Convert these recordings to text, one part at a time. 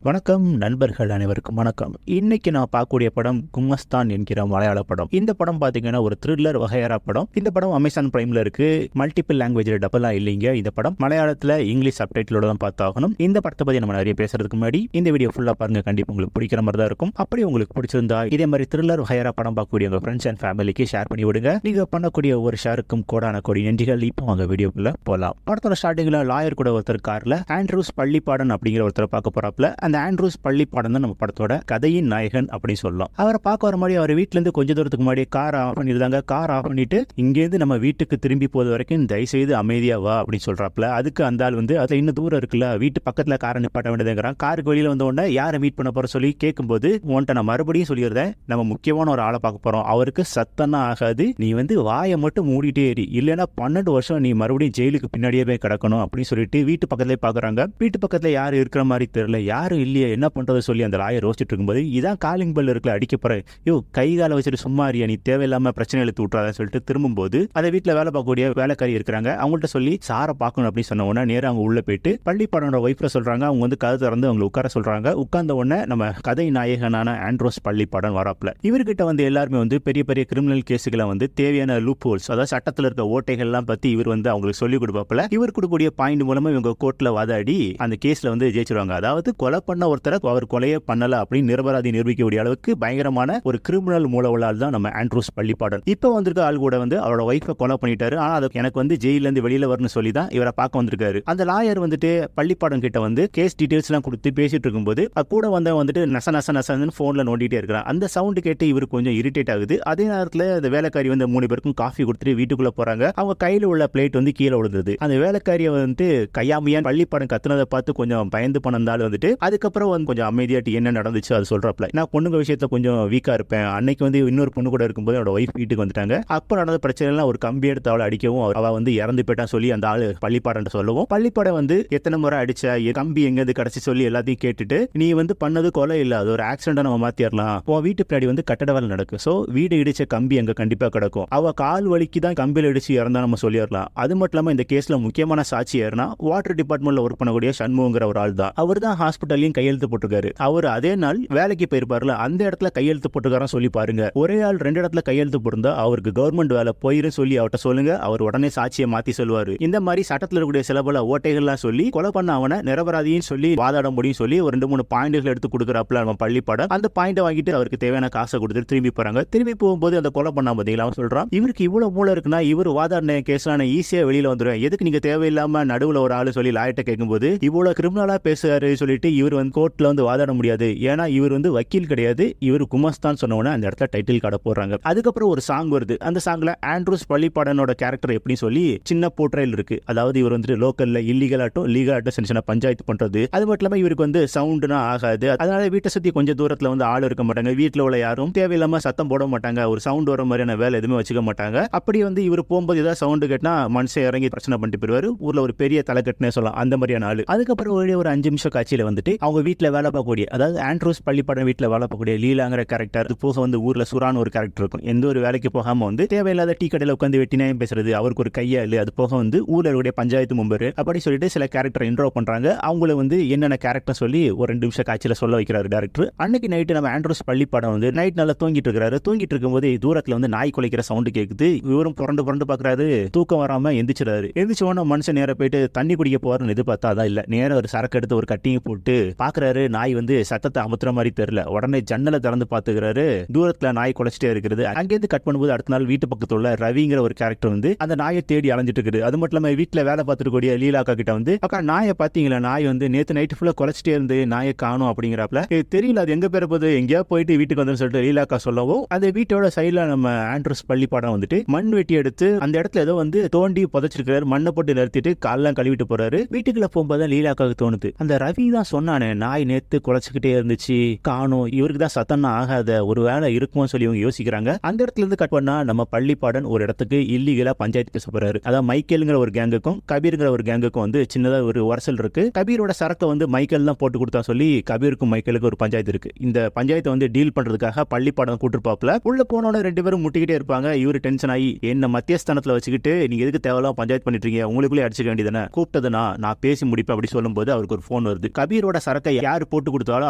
வணக்கம் நண்பர்கள் அனைவருக்கும் வணக்கம். இன்னைக்கு நான் பார்க்கக்கூடிய படம் கும்மஸ்தான் என்கிற மலையாள படம். இந்த படம் பார்த்தீங்கன்னா ஒரு த்ரில்லர் வகையறா படம். இந்த படம் அமேசான் பிரைம்ல இருக்கு. மல்டிபிள் லாங்குவேஜ்ல டபுளா இல்லைங்க. இந்த படம் மலையாளத்துல இங்கிலீஷ் சப்டைட்டிலோட தான் பார்த்தாகணும். இந்த படத்தை பத்தி நம்ம நிறைய பேசுறதுக்கு முன்னாடி இந்த வீடியோ ஃபுல்லா பாருங்க. கண்டிப்பா உங்களுக்கு பிடிக்கிற மாதிரி தான் இருக்கும். அப்படி உங்களுக்கு பிடிச்சிருந்தா இதே மாதிரி த்ரில்லர் வகையறா படம் பார்க்கக்கூடிய உங்க ஃப்ரெண்ட்ஸ் அண்ட் ஃபேமிலிக்கு ஷேர் பண்ணி விடுங்க. நீங்க பண்ணக்கூடிய ஒவ்வொரு ஷேருக்கும் கோடான கோடி நன்றிகள். இப்போ அவங்க வீடியோக்குள்ள போலாம். படத்தோட ஸ்டார்டிங்ல லாயர் கூட ஒருத்தர் கார்ல ஆண்ட்ரூஸ் பள்ளிப்பாடன் அப்படிங்கிற ஒருத்தரை பார்க்க போறாப்ல. அந்த ஆண்ட்ரூஸ் பள்ளிப்பாடன் தான் நம்ம படத்தோட கதையின் நாயகன் அப்படின்னு சொல்லலாம். அவரை பார்க்க வர மாதிரி அவர் வீட்டுல இருந்து கொஞ்ச தூரத்துக்கு முன்னாடி கார் ஆஃப் பண்ணிருந்தாங்க. கார் ஆஃப் பண்ணிட்டு இங்கேருந்து நம்ம வீட்டுக்கு திரும்பி போது வரைக்கும் தயவுசெய்து அமைதியா வா அப்படின்னு சொல்றாப்ல. அதுக்கு அந்த ஆள் வந்து அதுல இன்னும் தூரம் இருக்குல்ல, வீட்டு பக்கத்துல காரை நிப்பாட்ட வேண்டியதுங்கிறான். காருக்கு வெளியில வந்த உடனே யாரை மீட் பண்ண போற சொல்லி கேட்கும்போது உன்ட்ட நான் மறுபடியும் சொல்லியிருந்தேன், நம்ம முக்கியமான ஒரு ஆளை பார்க்க போறோம். அவருக்கு சத்தம்னா ஆகாது, நீ வந்து வாயை மட்டும் மூடிட்டே ஏறி, இல்லைன்னா 12 வருஷம் நீ மறுபடியும் ஜெயிலுக்கு பின்னாடியே போய் கிடக்கணும் அப்படின்னு சொல்லிட்டு வீட்டு பக்கத்துல பாக்குறாங்க. வீட்டு பக்கத்துல யாரும் இருக்கிற மாதிரி தெரியல, யாரும் இல்லையே, என்ன பண்றது சொல்லி அந்த லாயர் ரோசிட்டு இருக்கும்போது இதான் காலிங் பெல் இருக்குல்ல, அடிக்க போற, யோ கை கால வச்சுட்டு சும்மா அறியா, நீ தேவையில்லாம பிரச்சனை எழுத்து விட்டுறாத சொல்லிட்டு திரும்பும்போது அதை வீட்டுல வேலை பார்க்கக்கூடிய வேலைக்காரி இருக்கிறாங்க. அவங்கள்ட்ட சொல்லி சாரை பார்க்கணும் அப்படின்னு சொன்ன உடனே நேரம் அவங்க உள்ள போயிட்டு பள்ளிப்பாடனோட ஒய்ஃப்ல சொல்றாங்க. அவங்க வந்து கதை திறந்து அவங்களை உட்கார சொல்றாங்க. உட்கார்ந்த உடனே நம்ம கதை நாயகனான ஆண்ட்ரோஸ் பள்ளிப்பாடன் வராப்ல. இவர்கிட்ட வந்து எல்லாருமே வந்து பெரிய பெரிய கிரிமினல் கேஸுகளை வந்து தேவையான லூப் ஹோல்ஸ், அதாவது சட்டத்தில் இருக்க ஓட்டைகள் எல்லாம் பத்தி இவர் வந்து அவங்களுக்கு சொல்லிக் கொடுப்பாப்ல. இவர் கொடுக்கக்கூடிய பாயிண்ட் மூலமா இவங்க கோர்ட்ல வாதாடி அந்த கேஸ்ல வந்து ஜெயிச்சிருவாங்க. அதாவது கொலை பண்ண ஒருத்தரை அவர் கொலையே பண்ணல அப்படின்னு நிரபராதி நிரூபிக்கக்கூடிய அளவுக்கு பயங்கரமான ஒரு கிரிமினல் மூலவளால் தான் நம்ம ஆண்ட்ரூஸ் பள்ளிப்பாடன். இப்ப வந்திருக்க ஆள் கூட வந்து அவரோட ஒய்ஃபை கொலை பண்ணிட்டாரு. ஆனா அதுக்கு எனக்கு வந்து ஜெயில இருந்து வெளியில வரணும்னு சொல்லி தான் இவரை பார்க்க வந்திருக்காரு. அந்த லாயர் வந்துட்டு பள்ளிப்பாடன் கிட்ட வந்து கேஸ் டீடைல்ஸ் எல்லாம் கொடுத்து பேசிட்டு இருக்கும்போது கூட வந்த வந்துட்டு நச நச நசன்னு போன்ல நோண்டிட்டே இருக்கிறான். அந்த சவுண்ட் கேட்டு இவரு கொஞ்சம் இரிட்டேட் ஆகுது. அதே நேரத்துல அந்த வேலைக்காரி வந்து 3 பேருக்கும் காஃபி கொடுத்துட்டு வீட்டுக்குள்ள போறாங்க. அவங்க கையில உள்ள பிளேட் வந்து கீழே விழுந்தது. அந்த வேலைக்காரியை வந்துட்டு கையாமையான் பள்ளிப்பாடன் கத்துனதை பார்த்து கொஞ்சம் பயந்து போனதால வந்துட்டு அதுக்கப்புறம் வந்து கொஞ்சம் அமைதியாட்டி என்ன நடந்துச்சு அது சொல்றப்பல, நான் பொண்ணுங்க விஷயத்துல கொஞ்சம் வீக்கா இருப்பேன். அன்னைக்கு வந்து இன்னொரு பொண்ணு கூட இருக்கும்போது என்னோட ஒய்ஃப் வீட்டுக்கு வந்துட்டாங்க. அப்ப நடந்த பிரச்சனை எல்லாம் ஒரு கம்பி எடுத்து அவளை அடிக்கவும் அவ வந்து இறந்து போயிட்டான் சொல்லி அந்த ஆளு பள்ளிப்பாடன் சொல்லவும், பள்ளிப்பாடம் வந்து எத்தனை முறை அடிச்ச, கம்பி எங்க கிடைச்சி சொல்லி எல்லாத்தையும் கேட்டுட்டு, நீ வந்து பண்ணது கொலை இல்ல, அது ஒரு ஆக்சிடென்ட், நம்ம மாத்திரலாம். உன் வீட்டு பின்னாடி வந்து கட்டட வேலை நடக்கும், சோ வீடு இடிச்ச கம்பி எங்க கண்டிப்பா கிடக்கும், அவ கால் வலிக்கு தான் கம்பியில் இடிச்சு இறந்தா நம்ம சொல்லிடலாம். அது மட்டும் இல்லாம இந்த கேஸ்ல முக்கியமான சாட்சி யாருன்னா வாட்டர் டிபார்ட்மெண்ட்ல ஒர்க் பண்ணக்கூடிய சண்முகங்கிற ஒரு ஆள் தான். அவர் தான் ஹாஸ்பிட்டல்லையும் கையெழுத்து போட்டிருக்காரு. அவர் அதே நாள் வேலைக்கு போயிருப்பாருல, அந்த இடத்துல கையெழுத்து போட்டுக்காரன் சொல்லி பாருங்க. ஒரே ஆள் 2 இடத்துல கையெழுத்து போட்டிருந்தா அவருக்கு கவர்மெண்ட் வேலை போயிரு சொல்லி அவர்கிட்ட சொல்லுங்க, அவர் உடனே சாட்சியை மாத்தி சொல்லுவாரு. இந்த மாதிரி சட்டத்தில் இருக்கக்கூடிய சில பல ஓட்டைகள்லாம் சொல்லி கொலை பண்ண அவனை நிரபராதின்னு சொல்லி வாதாட முடியும் சொல்லி ஒரு 2-3 பாயிண்ட்கள் எடுத்து கொடுக்குறாப்ல நம்ம பள்ளிப்பாடம். அந்த பாயிண்டை வாங்கிட்டு அவருக்கு தேவையான காசை கொடுத்துட்டு திரும்பி போறாங்க. திரும்பி போகும்போது அந்த கொலை பண்ண பார்த்தீங்களா, அவன் சொல்றான், இவருக்கு இவ்வளவு மூளை இருக்குன்னா இவர் வாதாடின கேஸ்ல நான் ஈஸியா வெளியில வந்துடுவேன், எதுக்கு நீங்க தேவையில்லாம நடுவுல ஒரு ஆளு சொல்லி லாயிட்ட கேட்கும்போது இவ்வளவு கிரிமினலா பேசுறாரு சொல்லிட்டு இவர் வந்து கோர்ட்ல வந்து வாதாட முடியாது. ஏன்னா இவர் வந்து வக்கீல் கிடையாது, இவர் குமஸ்தான் சொன்ன உடனே அந்த இடத்துல டைட்டில் கார்டை போடுறாங்க. அதுக்கப்புறம் ஒரு சாங் வருது. அந்த சாங்ல ஆண்ட்ரூஸ் பள்ளிப்பாடனோட கேரக்டர் எப்படி சொல்லி சின்ன போர்ட்ரேல் இருக்கு. அதாவது இவர் வந்து லோக்கல்ல இல்லீகலாட்டும் லீகலாட்டும் சின்ன பஞ்சாயத்து பண்றது. அது மட்டும் இல்லாம இவருக்கு வந்து சவுண்டுனா ஆகாது. அதனால வீட்டை சுத்தி கொஞ்சம் தூரத்துல வந்து ஆள் இருக்க மாட்டாங்க. வீட்டுல உள்ள யாரும் தேவையில்லாம சத்தம் போட மாட்டாங்க. ஒரு சவுண்ட் வர மாதிரியான வேலை எதுவுமே வச்சுக்க மாட்டாங்க. அப்படி வந்து இவர் போகும்போது ஏதாவது சவுண்டு கேட்டா மனுஷன் இறங்கி பிரச்சனை பண்ணிட்டு போயிருவாரு. ஊர்ல ஒரு பெரிய தலைக்கட்டுனே சொல்லலாம், அந்த மாதிரியான ஆளு. அதுக்கப்புறம் ஒரு 5 நிமிஷம் காட்சியில வந்துட்டு அவங்க வீட்டுல வேலை பார்க்கக்கூடிய, அதாவது ஆண்ட்ரூஸ் பள்ளிப்பாடன் வீட்டுல வேலை பார்க்கக்கூடிய லீலாங்கிற கேரக்டர், அது போக வந்து ஊர்ல சுரான் ஒரு கேரக்டர் இருக்கும். எந்த ஒரு வேலைக்கு போகாம வந்து தேவையில்லாத டீ கடையில உட்காந்து வெட்டினாயும் பேசுறது, அவருக்கு ஒரு கையாளு, அது போக வந்து ஊர்ல இருக்கக்கூடிய பஞ்சாயத்து மெம்பர், அப்படி சொல்லிட்டு சில கேரக்டர் இன்ட்ரோ பண்றாங்க. அவங்கள வந்து என்னென்ன கேரக்டர் சொல்லி ஒரு 2 நிமிஷம் காட்சியில சொல்ல வைக்கிறாரு டேரக்டர். அன்னைக்கு நைட்டு நம்ம ஆண்ட்ரூஸ் பள்ளிப்பாடம் வந்து நைட் நல்லா தூங்கிட்டு இருக்காரு. தூங்கிட்டு இருக்கும்போது தூரத்துல வந்து நாய் குலைக்கிற சவுண்டு கேக்குது. இவரும் புரண்டு புரண்டு பாக்குறாரு, தூக்கம் வராம எந்திரிச்சிடாரு. எந்திரிச்ச உடனே மனுஷன் நேர போயிட்டு தண்ணி குடிக்க போறாருன்னு எதிர்பார்த்தா அதான் இல்ல, நேரம் ஒரு சரக்கு எடுத்து ஒரு கட்டிங் போட்டு பாக்குறாரு. நாய் வந்து சத்தத்தை அமுத்துற மாதிரி தெரியல. உடனே ஜன்னலை திறந்து பாத்துக்கிறாரு, தூரத்துல நாய் குலைச்சிட்டே இருக்கிறது. அங்கேருந்து கட் பண்ணும்போது அடுத்த நாள் வீட்டு பக்கத்துல உள்ள ரவிங்கிற ஒரு கேரக்டர் வந்து அந்த நாயை தேடி அலைஞ்சிட்டு இருக்குது. அது மட்டும் இல்லாம வீட்டுல வேலை பார்த்துட்டு கூடிய லீலாக்கா கிட்ட வந்து, அக்கா நாயை பாத்தீங்களா, நாய் வந்து நேத்து நைட்டு ஃபுல்லா குலைச்சிட்டே இருந்து நாயை காணும் அப்படிங்கிறாப்ல. தெரியல அது எங்க பேர போது, எங்கேயா போயிட்டு வீட்டுக்கு வந்து சொல்லிட்டு லீலாக்கா சொல்லவும், அந்த வீட்டோட சைட்ல நம்ம ஆண்ட்ரூஸ் பள்ளிப்பாடம் வந்துட்டு மண் வெட்டி எடுத்து அந்த இடத்துல ஏதோ வந்து தோண்டி புதைச்சிருக்காரு. மண்ணை போட்டு நிறுத்திட்டு காலெல்லாம் கழுவிட்டு போறாரு. வீட்டுக்குள்ள போகும்போது லீலாக்காவுக்கு தோணுது, அந்த ரவி தான் சொன்னானே நாய் நேத்து குலைச்சுக்கிட்டே இருந்துச்சு காணும், இவருக்கு தான் சத்தம்னா ஆகாத, ஒரு வேலை இருக்குமோ சொல்லி இவங்க யோசிக்கிறாங்க. அந்த இடத்துல இருந்து கட் பண்ணா நம்ம பள்ளிப்பாடன் ஒரு இடத்துக்கு இல்லீகலா பஞ்சாயத்து பேச போறாரு. அதாவது மைக்கேல்ங்கிற ஒரு கேங்குக்கும் கபீர்ங்கிற ஒரு கேங்குக்கும் வந்து சின்னதா ஒரு உரசல் இருக்கு. கபீரோட சரக்கை வந்து மைக்கேல் தான் போட்டு கொடுத்தா சொல்லி கபீருக்கும் மைக்கேலுக்கு ஒரு பஞ்சாயத்து இருக்கு. இந்த பஞ்சாயத்தை வந்து டீல் பண்றதுக்காக பள்ளிப்பாடம் கூட்டிருப்பாப்ல. உள்ள போனோட 2 பேரும் முட்டிக்கிட்டே இருப்பாங்க. இவரு டென்ஷன் ஆகி, என்ன மத்தியஸ்தானத்துல வச்சுக்கிட்டு நீங்க எதுக்கு தேவையில்லாம பஞ்சாயத்து பண்ணிட்டு இருக்கீங்க, உங்களுக்குள்ளே அடிச்சுக்க வேண்டியதானே, கூப்பிட்டதுனா நான் பேசி முடிப்பேன் அப்படி சொல்லும்போது அவருக்கு ஒரு போன் வருது. கபீரோட சரக்கை யார் போட்டு கொடுத்தாலும்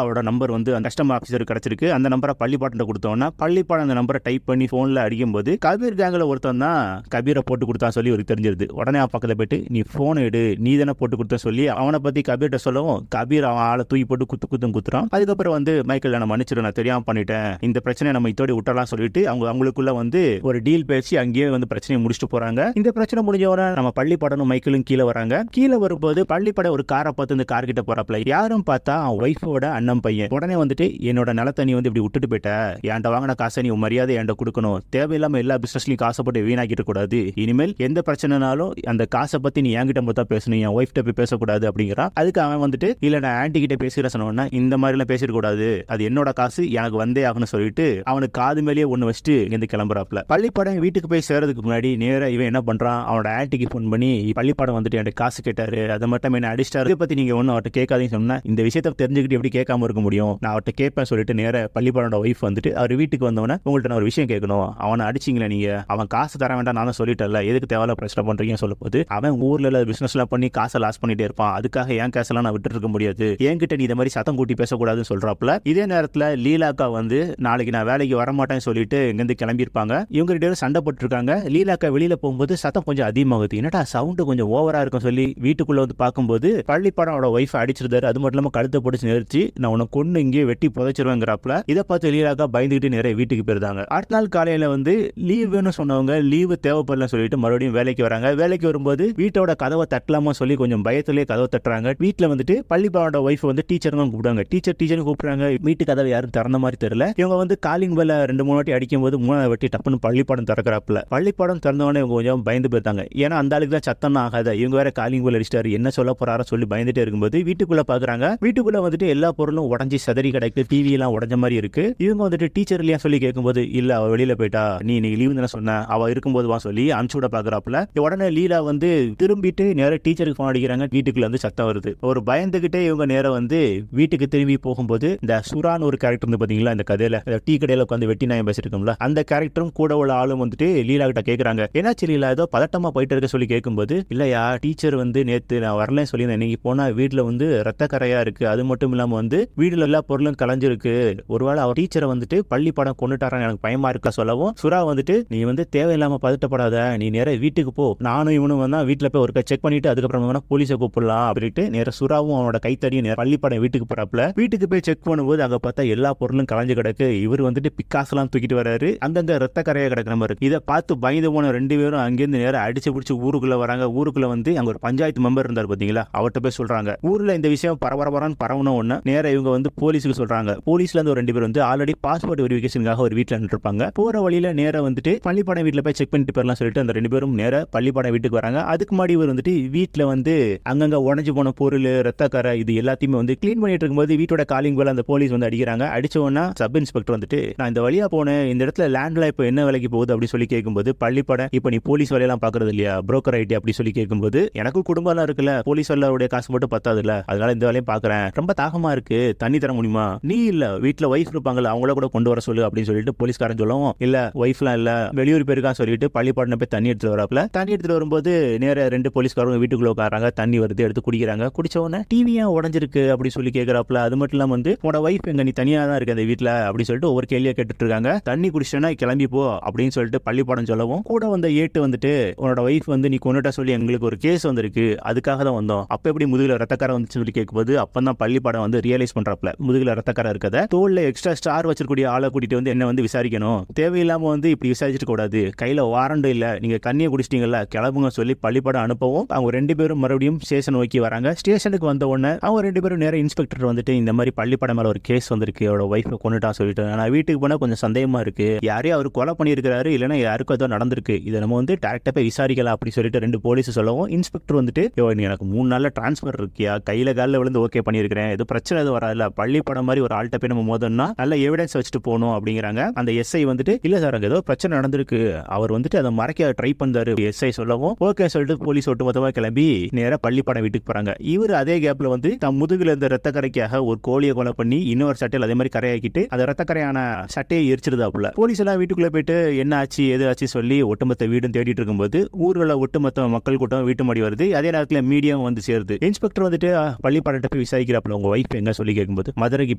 அவரோட நம்பர் வந்து அந்த கஸ்டமர் ஆஃபீஸருக்கு கிடைச்சிருக்கு. அந்த நம்பரை பள்ளிப்பாட்டம் கொடுத்தோம்னா பள்ளிப்பாடம் அந்த நம்பரை டைப் பண்ணி போன்ல அடிக்கும் போது கபீர் கேங்கில் ஒருத்தன் தான் கபீரை போட்டு கொடுத்தான்னு சொல்லி ஒரு தெரிஞ்சிருது. உடனே பக்கத்தில் போயிட்டு நீ போன் எடு, நீ தானே போட்டு கொடுத்த சொல்லி அவனை பத்தி கபீர்கிட்ட சொல்லவும் கபீர் அவன் ஆளை தூக்கி போட்டு குத்துறான். அதுக்கப்புறம் வந்து மைக்கேல் நான் மன்னிச்சிடும், நான் தெரியாம பண்ணிட்டேன், இந்த பிரச்சனையை நம்ம இதோட விட்டலாம் சொல்லிட்டு அவங்களுக்குள்ள வந்து ஒரு டீல் பேசி அங்கேயே வந்து பிரச்சனையை முடிச்சுட்டு போறாங்க. இந்த பிரச்சனை முடிஞ்சவன நம்ம பள்ளிப்படனும் மைக்கேலும் கீழே வராங்க. கீழே வரும்போது பள்ளிப்பட ஒரு காரை பார்த்து இந்த கார் கிட்ட போறாப்ல. யாரும் பார்த்தா அவன் ஒய்ஃபோட அண்ணன் பையன். உடனே வந்துட்டு என்னோட நிலத்தை நீ வந்து இப்படி விட்டுட்டு போயிட்ட, என்கிட்ட வாங்கின காசை நீ மரியாதை என்கிட்ட கொடுக்கணும், தேவையில்லாம எல்லா பிசினஸ்லயும் காசை போட்டு வீணாக்கிட்டு கூடாது, இனிமேல் எந்த பிரச்சனைனாலும் அந்த காசை பத்தி நீ என்கிட்ட மட்டும் பேசணும், என் ஒய்ஃப்ட போய் பேசக்கூடாது அப்படிங்கிறான். அதுக்கு அவன் வந்துட்டு இல்ல நான் ஆன்டி கிட்ட பேசுகிற சொன்னா இந்த மாதிரி எல்லாம் பேசிடக்கூடாது, அது என்னோட காசு, எனக்கு வந்தே ஆகணும்னு சொல்லிட்டு அவனுக்கு காது மேலேயே ஒண்ணு வச்சுட்டு இங்க கிளம்புறாப்ல. பள்ளிப்படம் வீட்டுக்கு போய் சேர்றதுக்கு முன்னாடி நேரா இவன் என்ன பண்றான், அவனோட ஆன்டிக்கு போன் பண்ணி பள்ளிப்படம் வந்துட்டு என்கிட்ட காசு கேட்டாரு, அதை மட்டும் என்ன அடிச்சிட்டாரு, இதை பத்தி நீங்க ஒன்னும் அவர்கிட்ட கேட்காதீங்கன்னு சொன்னா இந்த விஷயத்தை தெரிஞ்சுக்கிட்டு எப்படி கேட்காம இருக்க முடியும், நான் அவர்கிட்ட கேட்பேன் சொல்லிட்டு நேர பள்ளிப்படோட ஒய்ஃப் வந்துட்டு அவர் வீட்டுக்கு வந்தவன உங்கள்கிட்ட நான் ஒரு விஷயம் கேட்கணும், அவனை அடிச்சிங்களா நீங்க, அவன் காசு தர வேண்டாம் நான் சொல்லிட்டல, எதுக்கு தேவையில்ல பிரச்சனை பண்றீங்கன்னு சொல்லும் போது அவன் ஊர்ல பிசினஸ் எல்லாம் பண்ணி காசை லாஸ் பண்ணிட்டே இருப்பான், அதுக்காக என் காசெல்லாம் நான் விட்டு இருக்க முடியாது, என்கிட்ட நீ இந்த மாதிரி சத்தம் கூட்டி பேசக்கூடாதுன்னு சொல்றாப்ல. இதே நேரத்துல லீலாக்கா வந்து நாளைக்கு நான் வேலைக்கு வரமாட்டேன்னு சொல்லிட்டு இங்கிருந்து கிளம்பி இருப்பாங்க. இவங்க ரெண்டு பேரும் சண்டை போட்டு இருக்காங்க. லீலாக்கா வெளியில போகும்போது சத்தம் கொஞ்சம் அதிகமாகுது, என்னடா சவுண்ட் கொஞ்சம் ஓவரா இருக்கும் சொல்லி வீட்டுக்குள்ள வந்து பார்க்கும்போது பள்ளிப்படோட ஒய்ஃப் அடிச்சிருந்தாரு. அது மட்டும் இல்லாம கழுத்தை போட்டு நெரிச்சு நான் உன்னை கொண்டு இங்கே வெட்டி புதைச்சிருவேங்கிறாப்ல. இதை பார்த்து லீலாக்கா பயந்துகிட்டு நிறைய வீட்டுக்கு போயிருந்தாங்க. அடுத்த நாள் காலையில வந்து லீவ் வேணும்னு சொன்னவங்க லீவு தேவைப்படல சொல்லிட்டு மறுபடியும் வேலைக்கு வராங்க. வேலைக்கு வரும்போது வீட்டோட கதவை தட்டலாமா சொல்லி கொஞ்சம் பயத்திலேயே கதவை தட்டுறாங்க. வீட்டுல வந்துட்டு பள்ளிப்படோட ஒய்ஃப் வந்து டீச்சர் கூப்பிடுறாங்க. டீச்சர் கூப்பிடுறாங்க. வீட்டு கதவை யாரும் திறந்த மாதிரி தெரியல. இவங்க வந்து காலிங் பெல்ல 2-3 வாட்டி அடிக்கும் போது 3வது வாட்டி டப்புன்னு பள்ளிப்படம் திறக்கிறாப்ல. பள்ளிப்படம் திறந்தவொடனே இவங்க கொஞ்சம் பயந்து போயிருந்தாங்க. ஏன்னா அந்த ஆளுக்கு தான் சத்தம் ஆகாத, இவங்க வேற காலிங் பெல் அடிச்சிட்டாரு, என்ன சொல்ல போறாரோ சொல்லி பயந்துட்டே இருக்கும்போது வீட்டுக்குள்ள பாக்குறாங்க. வீட்டுக்குள்ள வந்துட்டு எல்லா பொருளும் உடஞ்சி சதறி கிடக்கு, டிவி எல்லாம் உடஞ்ச மாதிரி இருக்கு. இவங்க வந்துட்டு டீச்சர் இல்லையா சொல்லி கேட்கும்போது இல்ல அவ வெளியில போயிட்டா, நீ லீவு தானே சொன்ன, அவ இருக்கும்போது வா சொல்லி அனுப்பிச்சு விட பாக்குறாப்ல. உடனே லீலா வந்து திரும்பிட்டு நேரம் டீச்சருக்கு போன் அடிக்கிறாங்க. வீட்டுக்குள்ள வந்து சத்தம் வருது. ஒரு பயந்துகிட்டே இவங்க நேரம் வந்து வீட்டுக்கு திரும்பி போகும்போது இந்த சுரான் ஒரு கேரக்டர் வந்து பாத்தீங்களா இந்த கதையில டீ கடையில உட்காந்து வெட்டி நாயம் பேசிருக்கோம்ல, அந்த கேரக்டரும் கூட உள்ள ஆளும் வந்துட்டு லீலா கிட்ட கேக்குறாங்க, என்னாச்சு லீலா ஏதோ பதட்டமா போயிட்டு இருக்க சொல்லி கேட்கும்போது இல்லையா டீச்சர் வந்து நேத்து நான் வரலன்னு சொல்லி இன்னைக்கு போனா வீட்டுல வந்து ரத்த கரையா இருக்கு, அது மட்டும் இல்லாம வந்து வீடுல எல்லா பொருளும் கலைஞ்சிருக்கு, ஒருவேளை அவர் டீச்சரை வந்துட்டு பள்ளிப்படம் கொண்டுட்டாரான்னு எனக்கு பயமா இருக்கா சொல்லவும் சுரா வந்துட்டு நீ வந்து தேவையில்லாம பதட்டப்படாத, நீ நேர வீட்டுக்கு போ, நானும் இவனும் வந்தா வீட்டுல போய் ஒரு செக் பண்ணிட்டு அதுக்கப்புறம் வேணா போலீஸை கூப்பிடலாம் அப்படின்ட்டு நேர சுராவும் அவனோட கைத்தடியும் பள்ளிப்படம் வீட்டுக்கு போறாப்ல. வீட்டுக்கு போய் செக் பண்ணும்போது அங்க பார்த்தா எல்லா பொருளும் கலைஞ்சு கிடக்கு. இவர் வந்துட்டு பிக்காசெல்லாம் தூக்கிட்டு வராரு, அங்கங்க ரத்த கரையா கிடக்கிற மாதிரி இருக்கு. இதை பார்த்து பயந்து போன 2 பேரும் அங்கிருந்து நேரம் அடிச்சு பிடிச்சி ஊருக்குள்ள வராங்க. ஊருக்குள்ள வந்து அங்க ஒரு பஞ்சாயத்து மெம்பர் இருந்தார் பாத்தீங்களா, அவர்கிட்ட போய் சொல்றாங்க. ஊர்ல இந்த விஷயம் பரபரன்னு பரவணும் ஒண்ணு நேர இவங்க வந்து போலீஸுக்கு சொல்றாங்க. போலீஸ்ல இருந்து ஒரு 2 பேர் வந்து ஆல்ரெடி பாஸ்போர்ட் வெரிஃபிகேஷனுக்காக ஒரு வீட்டுல நின்றுப்பாங்க. போற வழியில நேர வந்துட்டு பள்ளிப்படம் வீட்டுல போய் செக் பண்ணிட்டு போயிடலாம் சொல்லிட்டு அந்த 2 பேரும் நேர பள்ளிப்படம் வீட்டுக்கு வராங்க. அதுக்கு முன்னாடி இவர் வந்துட்டு வீட்டுல வந்து அங்கங்க உடஞ்சு போன பொருள் ரத்த கரை இது எல்லாத்தையுமே வந்து கிளீன் பண்ணிட்டு இருக்கும்போது வீட்டோட காலிங் பெல் அந்த போலீஸ் வந்து அடிக்கிறாங்க. அடிச்சோன்னா சப் இன்ஸ்பெக்டர் வந்துட்டு நான் இந்த வழியா போனேன், இந்த இடத்துல லேண்ட்ல இப்ப என்ன வேலைக்கு போகுது அப்படி சொல்லி கேட்கும்போது பள்ளிப்படம் இப்ப நீ போலீஸ் வேலையெல்லாம் பாக்குறது இல்லையா, புரோக்கர் ஐடி அப்படி சொல்லி கேட்கும்போது எனக்கும் குடும்பம் எல்லாம் இருக்குல்ல, போலீஸ் வேலையோட காசு மட்டும் பத்தாதுல்ல, அதனால இந்த வேலையும் பாக்குறேன், ரொம்ப தாகமா இருக்கு, தண்ணி தர முடியுமா, நீ இல்ல வீட்டுல ஒய்ஃப் இருப்பாங்கல்ல அவங்கள கூட கொண்டு வர சொல்லு அப்படின்னு சொல்லிட்டு போலீஸ்காரன் சொல்லவும் இல்ல ஒய்ஃப்லாம் இல்ல வெளியூர் போயிருக்கான்னு சொல்லிட்டு பள்ளிப்படம் போய் தண்ணி எடுத்துட்டு வராப்ல. தண்ணி எடுத்துட்டு வரும்போது நேர 2 போலீஸ்காரங்க வீட்டுக்குள்ள உட்காராங்க, தண்ணி வருது எடுத்து குடிக்கிறாங்க. குடிச்ச உடனே டிவியா உடஞ்சிருக்கு அப்படி சொல்லி கேட்கறாப்ல. அது மட்டும் இல்லாம வந்து உன்னோட ஒய்ஃப் எங்க, நீ தனியா தான் இருக்க அந்த வீட்டுல அப்படி சொல்லிட்டு ஒவ்வொரு கேள்வியா கேட்டுட்டு இருக்காங்க. தண்ணி குடிச்சேன்னா கிளம்பி போ அப்படின்னு சொல்லிட்டு பள்ளிப்படம் சொல்லவும் கூட வந்த ஏட்டு வந்துட்டு உன்னோட ஒய்ஃப் வந்து நீ கொண்டுட்டா சொல்லி எங்களுக்கு ஒரு கேஸ் வந்திருக்கு, அதுக்காக தான் வந்தோம், அப்ப எப்படி முதுகுல ரத்தக்காரம் வந்துச்சு சொல்லி கேட்கும்போது அப்பதான் பள்ளிப்படம் வந்து ரியலைஸ் பண்றாப்ல முதுகுல ரத்தக்காரம் இருக்கத, தோல்ல எக்ஸ்ட்ரா ஸ்டார் வச்சிருக்கூடிய ஆளை கூட்டிட்டு வந்து என்ன வந்து விசாரிக்கணும், தேவையில்லாம வந்து இப்படி விசாரிச்சுட்டு கூடாது, கையில வாரண்ட் இல்ல, நீங்க கண்ணியை குடிச்சிட்டீங்கல்ல கிளம்புங்க சொல்லி பள்ளிப்படம் அனுப்பவும் அவங்க 2 பேரும் மறுபடியும் ஸ்டேஷன் நோக்கி வராங்க. ஸ்டேஷனுக்கு வந்த உடனே அவங்க 2 பேரும் நேர இன்ஸ்பெக்டர் வந்துட்டு இந்த மாதிரி பள்ளிப்படம் மேல ஒரு கேஸ் வந்திருக்கு, அவரோட ஒய்ஃபை கொண்டுட்டா சொல்லிட்டு நான் வீட்டுக்கு போனா கொஞ்சம் சந்தேகமா இருக்கு, யாரையும் அவர் கொலை பண்ணியிருக்காரு இல்லைன்னா யாருக்கும் ஏதோ நடந்திருக்கு, இதை நம்ம வந்து டேரக்டா போய் விசாரிக்கலாம் அப்படி சொல்லிட்டு 2 போலீஸ் சொல்லவும் இன்ஸ்பெக்டர் வந்துட்டு எனக்கு 3 நாள்ல டிரான்ஸ்பர் இருக்கியா, கையில காலில் விழுந்து ஓகே பண்ணியிருக்கிறேன், இது பிரச்சனை எதுவும் வராதுல, பள்ளிப்படம் மாதிரி ஒரு ஆள்கிட்ட போய் நம்ம மோதன்னா நல்ல எவிடன்ஸ் வச்சுட்டு போகணும் அப்படிங்கிறாங்க. அந்த எஸ்ஐ வந்துட்டு இல்ல சார் அங்க ஏதோ பிரச்சனை நடந்திருக்கு, அவர் வந்துட்டு அதை மறைக்க ட்ரை பண்ணாரு எஸ்ஐ சொல்லவும் ஓகே சொல்லிட்டு போலீஸ் ஒட்டுமொத்தமா கிளம்பி நேரா பள்ளிப்படம் வீட்டுக்கு போறாங்க. இவர் அதே கேப்ல வந்து தம் முதுகுல இருந்த ரத்த கரைக்காக ஒரு கோழியை கொலை பண்ணி இன்னொரு சட்டையில் அதே மாதிரி கரையாக்கிட்டு அந்த ரத்த கரையான சட்டையை எரிச்சிருதாப்புல. போலீஸ் எல்லாம் வீட்டுக்குள்ள போயிட்டு என்ன ஆச்சு எது ஆச்சு சொல்லி ஒட்டுமொத்த வீடும் தேடிட்டு இருக்கும்போது ஊர்ல ஒட்டுமொத்த மக்கள் கூட்டம் வீட்டு மாடி வருது. அதே நேரத்தில் மீடியா வந்து சேருது. இன்ஸ்பெக்டர் வந்துட்டு பள்ளிப்படத்தை போய் விசாரிக்கிறாப்ல உங்க ஒய்ஃப் எங்க சொல்லி கேட்கும்போது மதுரைக்கு